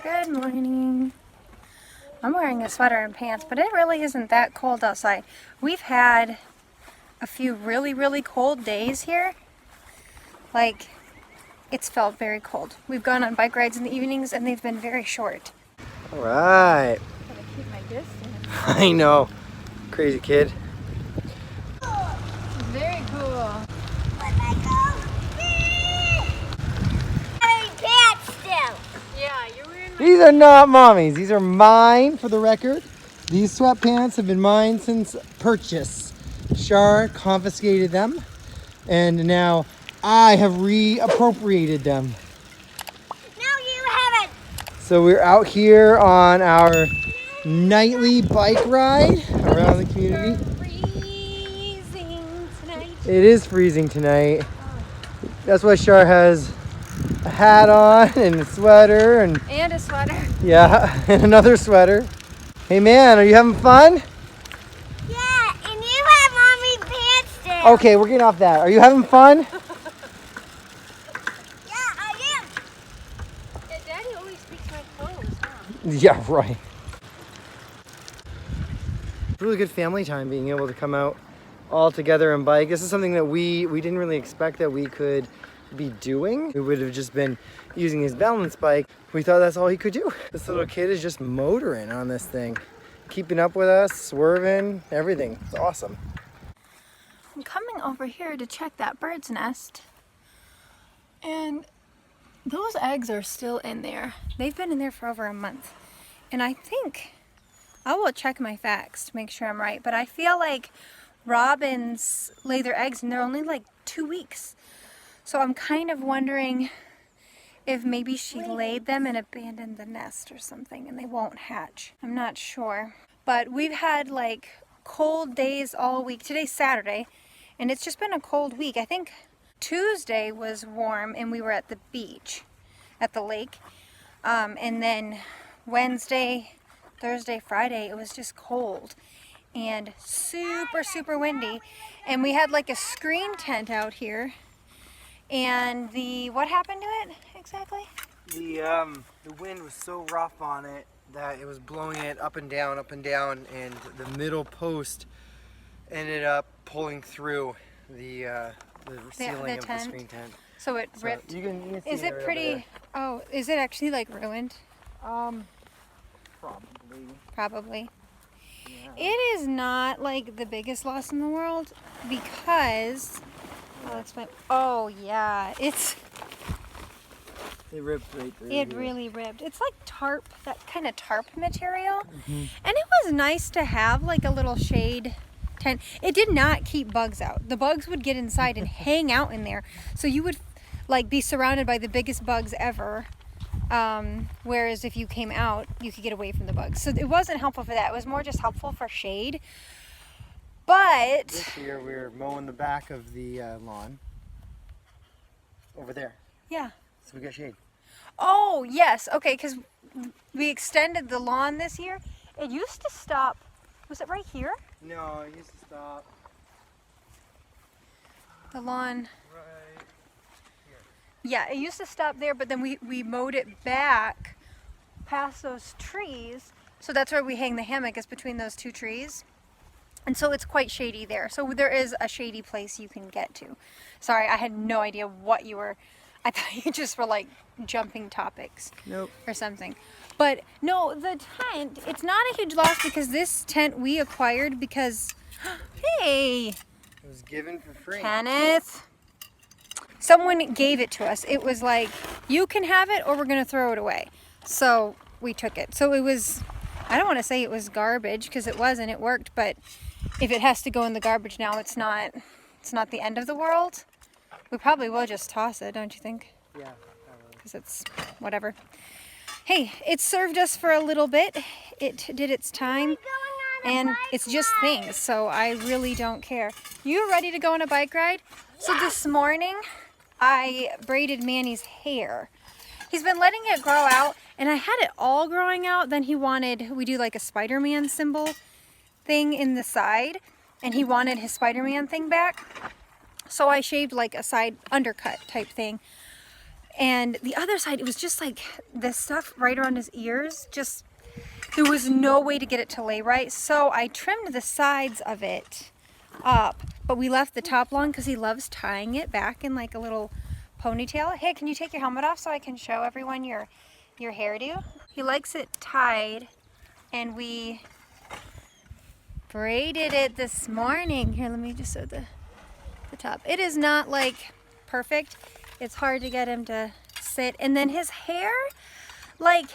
Good morning. I'm wearing a sweater and pants, but it really isn't that cold outside. We've had a few really cold days here. Like, it's felt very cold. We've gone on bike rides in the evenings and they've been very short. All right. Gotta keep my distance. I know. Crazy kid. Very cool. Yeah, you're wearing my... These are not mommy's. These are mine, for the record. These sweatpants have been mine since purchase. Char confiscated them, and now I have reappropriated them. No, you haven't. So we're out here on our nightly bike ride around the community. Freezing tonight. It is freezing tonight. That's why Char has a hat on and a sweater and A sweater. yeah, and another sweater. Hey man, are you having fun? Yeah, and you have mommy pants still. Okay, we're getting off that. Are you having fun? Yeah, I am. Yeah, Daddy always speaks my clothes, huh? Yeah, right. Really good family time being able to come out all together and bike. This is something that we didn't really expect that we could be doing. We would have just been using his balance bike. We thought that's all he could do. This little kid is just motoring on this thing, keeping up with us, swerving, everything. It's awesome. I'm coming over here to check that bird's nest, and those eggs are still in there. They've been in there for over a month, and I think I will check my facts to make sure I'm right, but I feel like robins lay their eggs and they're only like 2 weeks. So I'm kind of wondering if maybe she laid them and abandoned the nest or something and they won't hatch. I'm not sure. But we've had like cold days all week. Today's Saturday and it's just been a cold week. I think Tuesday was warm and we were at the beach, at the lake. And then Wednesday, Thursday, Friday, it was just cold and super windy. And we had like a screen tent out here. And what happened to it exactly? The wind was so rough on it that it was blowing it up and down, and the middle post ended up pulling through the ceiling of the screen tent. So it ripped. You can see Is it pretty? Oh, is it actually like ruined? Probably. Probably. Yeah. It is not like the biggest loss in the world because I'll explain. Oh yeah, it ripped right through. It really ripped. It's like tarp, that kind of tarp material. And it was nice to have like a little shade tent. It did not keep bugs out. The bugs would get inside and hang out in there. So you would like be surrounded by the biggest bugs ever. Whereas if you came out, you could get away from the bugs. So it wasn't helpful for that. It was more just helpful for shade. But this year we were mowing the back of the lawn over there. Yeah. So we got shade. Oh, yes. Okay, because we extended the lawn this year. It used to stop. Was it right here? No, it used to stop. The lawn. Right here. Yeah, it used to stop there, but then we mowed it back past those trees. So that's where we hang the hammock, is between those two trees. And so it's quite shady there. So there is a shady place you can get to. Sorry, I had no idea what you were... I thought you just were like jumping topics. Nope. Or something. But no, the tent, it's not a huge loss because this tent we acquired because... Hey! It was given for free. Kenneth! Someone gave it to us. It was like, you can have it or we're going to throw it away. So we took it. So it was... I don't want to say it was garbage because it wasn't. It worked, but if it has to go in the garbage now, it's not the end of the world. We probably will just toss it, don't you think? Yeah. Because it's whatever. Hey, it served us for a little bit. It did its time, and it's just things, so I really don't care. You ready to go on a bike ride? So this morning, I braided Manny's hair. He's been letting it grow out, and I had it all growing out. Then we do like a Spider-Man symbol thing in the side, and he wanted his Spider-Man thing back. So I shaved like a side undercut type thing. And the other side, it was just like this stuff right around his ears, just, there was no way to get it to lay right. So I trimmed the sides of it up, but we left the top long because he loves tying it back in like a little ponytail. Hey, can you take your helmet off so I can show everyone your hairdo? He likes it tied, and we braided it this morning. Here, let me just show the top. It is not like perfect. It's hard to get him to sit. And then his hair, like,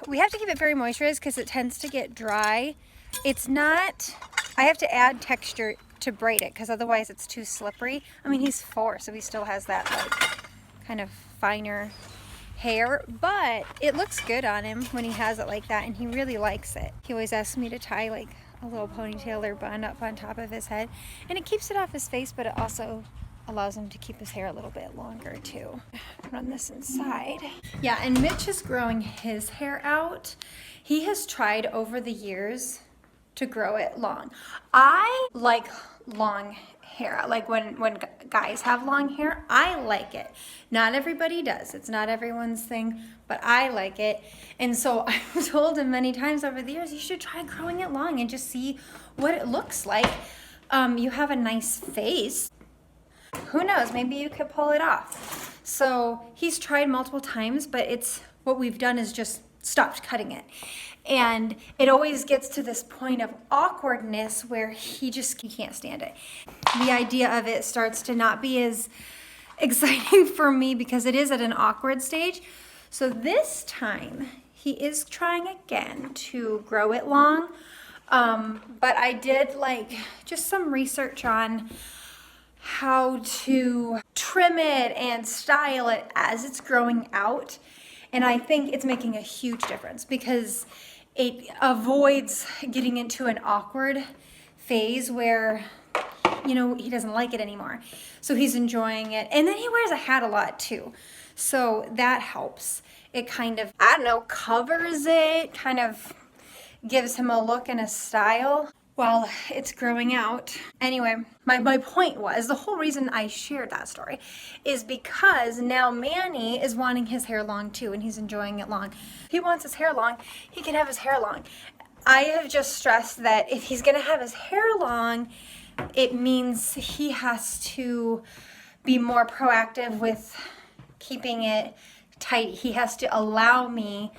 we have to keep it very moisturized because it tends to get dry. It's not, I have to add texture to braid it because otherwise it's too slippery. I mean, he's 4, so he still has that like kind of finer hair, but it looks good on him when he has it like that, and he really likes it. He always asks me to tie like a little ponytail or bun up on top of his head, and it keeps it off his face, but it also allows him to keep his hair a little bit longer too. Run this inside. Yeah, and Mitch is growing his hair out. He has tried over the years to grow it long. I like long hair. Like when guys have long hair, I like it. Not everybody does. It's not everyone's thing, but I like it. And so I've told him many times over the years, you should try growing it long and just see what it looks like. You have a nice face. Who knows, maybe you could pull it off. So he's tried multiple times, but it's what we've done is just stopped cutting it. And it always gets to this point of awkwardness where he can't stand it. The idea of it starts to not be as exciting for me because it is at an awkward stage. So this time he is trying again to grow it long. But I did like just some research on how to trim it and style it as it's growing out. And I think it's making a huge difference because it avoids getting into an awkward phase where, you know, he doesn't like it anymore. So he's enjoying it. And then he wears a hat a lot too. So that helps. It kind of, I don't know, covers it, kind of gives him a look and a style while it's growing out. Anyway, my point was, the whole reason I shared that story is because now Manny is wanting his hair long too, and he's enjoying it long. If he wants his hair long, he can have his hair long. I have just stressed that if he's gonna have his hair long, it means he has to be more proactive with keeping it tight. He has to allow me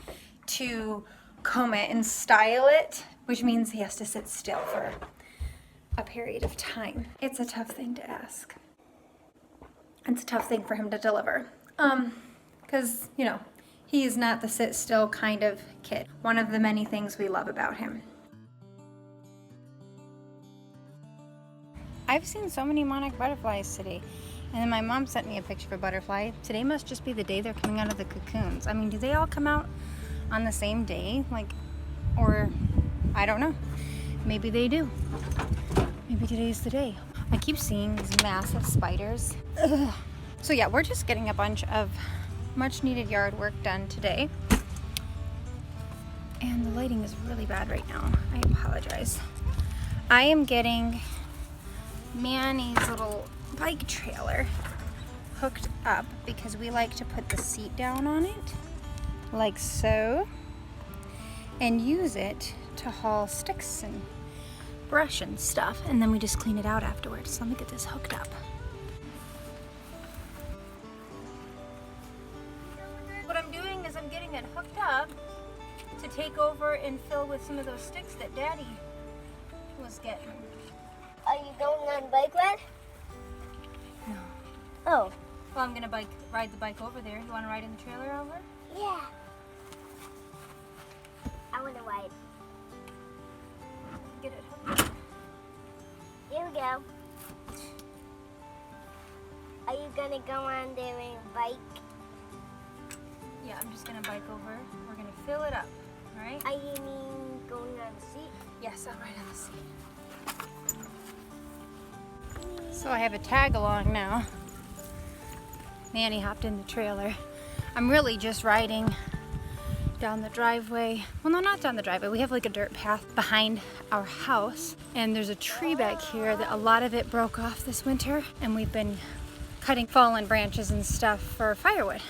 to comb it and style it, which means he has to sit still for a period of time. It's a tough thing to ask. It's a tough thing for him to deliver. Because, you know, he is not the sit still kind of kid. One of the many things we love about him. I've seen so many monarch butterflies today. And then my mom sent me a picture of a butterfly. Today must just be the day they're coming out of the cocoons. I mean, do they all come out on the same day? Like, or I don't know. Maybe they do. Maybe today's the day. I keep seeing these massive spiders. Ugh. So yeah, we're just getting a bunch of much needed yard work done today. And the lighting is really bad right now. I apologize. I am getting Manny's little bike trailer hooked up because we like to put the seat down on it, like so, and use it to haul sticks and brush and stuff, and then we just clean it out afterwards. So let me get this hooked up. What I'm doing is I'm getting it hooked up to take over and fill with some of those sticks that Daddy was getting. Are you going on bike ride? No. Oh. Well, I'm gonna ride the bike over there. You wanna ride in the trailer over? Yeah. I want to ride. Get it hooked up. Here we go. Are you gonna go on there and bike? Yeah, I'm just gonna bike over. We're gonna fill it up, all right? Are you mean going on the seat? Yes, I'll ride on the seat. So I have a tag along now. Manny hopped in the trailer. I'm really just riding down the driveway. Well, no, not down the driveway. We have like a dirt path behind our house. And there's a tree back here that a lot of it broke off this winter. And we've been cutting fallen branches and stuff for firewood.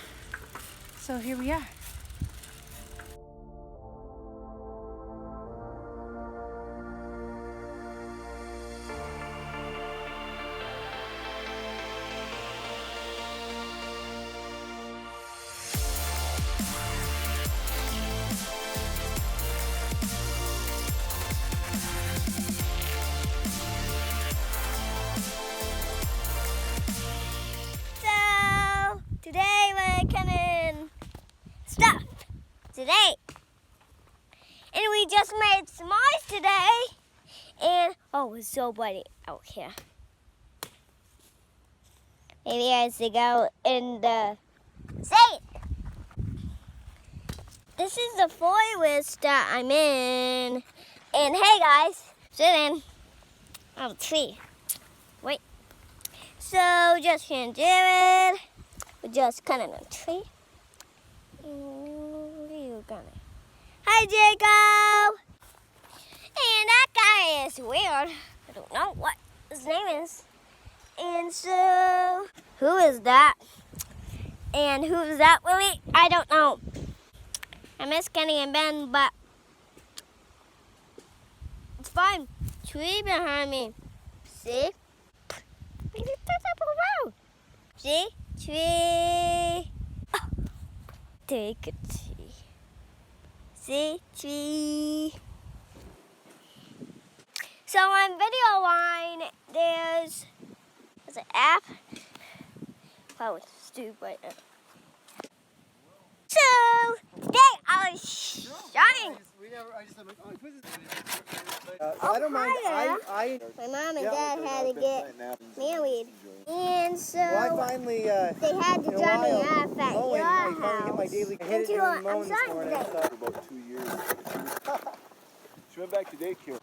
So here we are. Today we're cutting stuff today, and we just made s'mores today, and oh, it's so bloody out here. Maybe I should go in the safe. This is the forest that I'm in, and hey guys, sit in. Oh, tree. Wait. So just gonna do it. We're just cutting a tree. You gonna? Hi, Jacob. And that guy is weird. I don't know what his name is. And so, who is that? And who's that, Willie? I don't know. I miss Kenny and Ben, but it's fine. Tree behind me. See? See? Tree. Oh, take a tree. See? Tree. So on Video Line, there's an app. Probably stupid. So, today I was shouting. I don't mind. My mom and dad had to get married. And so Well, I finally, they had to drop me off at your I finally hit my house. daily. I hit it doing mowing this morning. today. So. For about 2 years. She went back to daycare.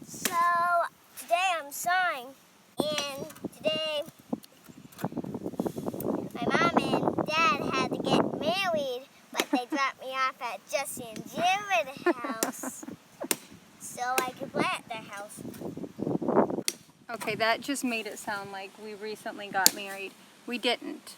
So today I'm sewing, and today my mom and dad had to get married, but they dropped me off at Jesse and Jared's house so I could play at their house. Okay, that just made it sound like we recently got married. We didn't.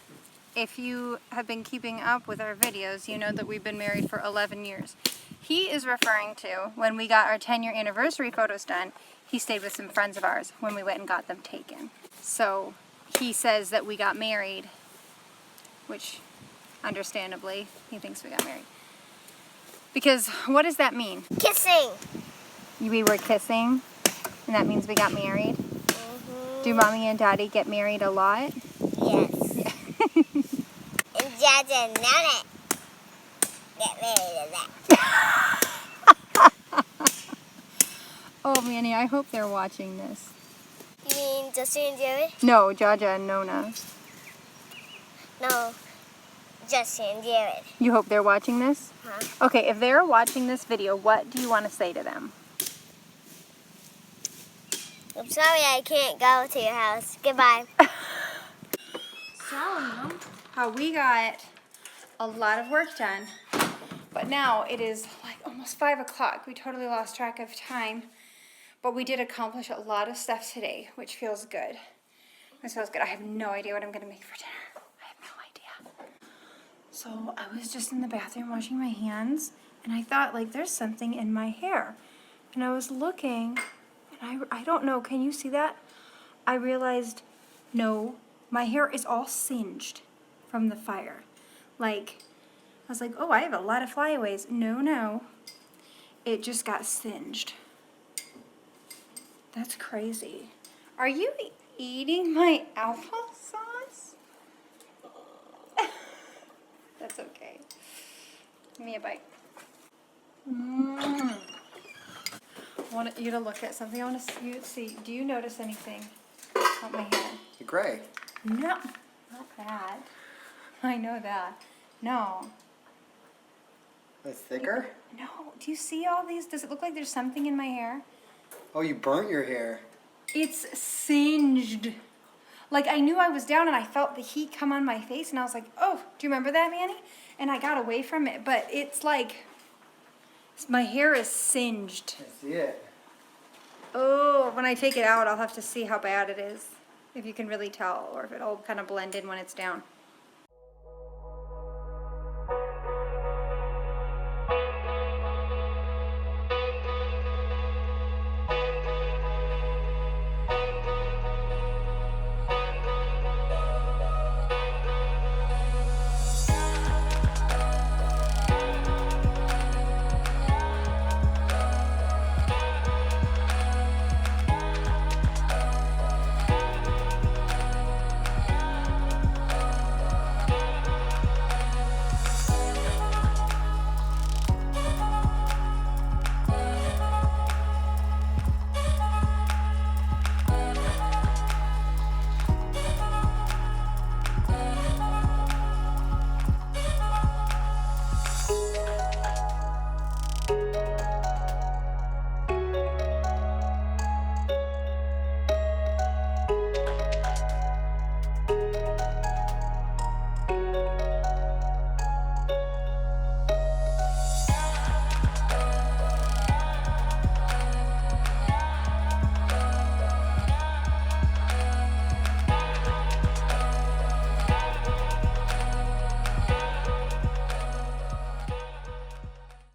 If you have been keeping up with our videos, you know that we've been married for 11 years. He is referring to when we got our 10-year anniversary photos done, he stayed with some friends of ours when we went and got them taken. So he says that we got married, which understandably, he thinks we got married. Because what does that mean? Kissing. We were kissing, and that means we got married? Do Mommy and Daddy get married a lot? Yes. Yeah. And Dad and Nana get married to that. Oh, Manny, I hope they're watching this. You mean Jesse and Jared? No, Jaja and Nona. No, Jesse and Jared. You hope they're watching this? Huh? Okay, if they're watching this video, what do you want to say to them? I'm sorry I can't go to your house. Goodbye. So, Mom, how we got a lot of work done, but now it is like almost 5 o'clock. We totally lost track of time, but we did accomplish a lot of stuff today, which feels good. This feels good. I have no idea what I'm going to make for dinner. I have no idea. So I was just in the bathroom washing my hands, and I thought, like, there's something in my hair. And I was looking, and I don't know, can you see that? I realized, no, my hair is all singed from the fire. Like, I was like, oh, I have a lot of flyaways. No, it just got singed. That's crazy. Are you eating my applesauce? That's okay. Give me a bite. I want you to look at something. I want to see. Do you notice anything about my hair? The gray. No, not that. I know that. No. It's thicker? No. Do you see all these? Does it look like there's something in my hair? Oh, you burnt your hair. It's singed. Like, I knew I was down and I felt the heat come on my face and I was like, oh, do you remember that, Manny? And I got away from it, but it's like, my hair is singed. I see it. Oh, when I take it out, I'll have to see how bad it is. If you can really tell, or if it'll kind of blend in when it's down.